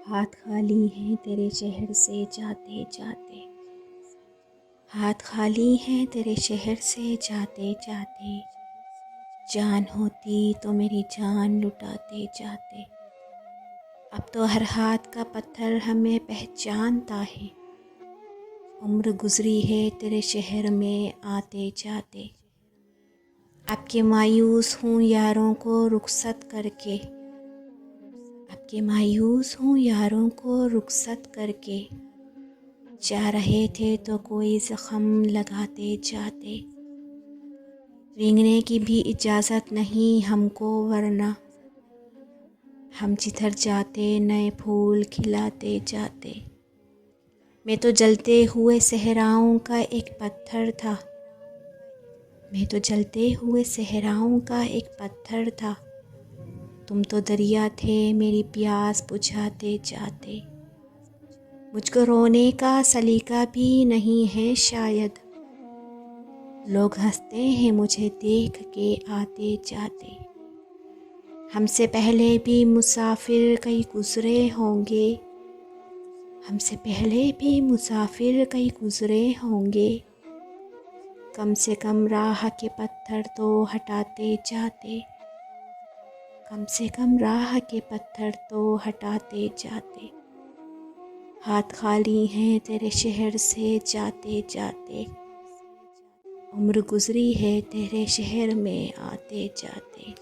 हाथ खाली हैं तेरे शहर से जाते जाते। हाथ खाली हैं तेरे शहर से जाते जाते। जान होती तो मेरी जान लुटाते जाते। अब तो हर हाथ का पत्थर हमें पहचानता है। उम्र गुजरी है तेरे शहर में आते जाते। अब के मायूस हूँ यारों को रुखसत करके। अब के मायूस हूँ यारों को रुखसत करके। जा रहे थे तो कोई ज़ख्म लगाते जाते। रेंगने की भी इजाज़त नहीं हमको वरना हम जिधर जाते नए फूल खिलाते जाते। मैं तो जलते हुए सहराओं का एक पत्थर था। मैं तो जलते हुए सहराओं का एक पत्थर था। तुम तो दरिया थे मेरी प्यास बुझाते जाते। मुझको रोने का सलीका भी नहीं है शायद। लोग हंसते हैं मुझे देख के आते जाते। हमसे पहले भी मुसाफिर कई गुज़रे होंगे। हमसे पहले भी मुसाफिर कई गुज़रे होंगे। कम से कम राह के पत्थर तो हटाते जाते। कम से कम राह के पत्थर तो हटाते जाते। हाथ खाली हैं तेरे शहर से जाते जाते। उम्र गुजरी है तेरे शहर में आते जाते।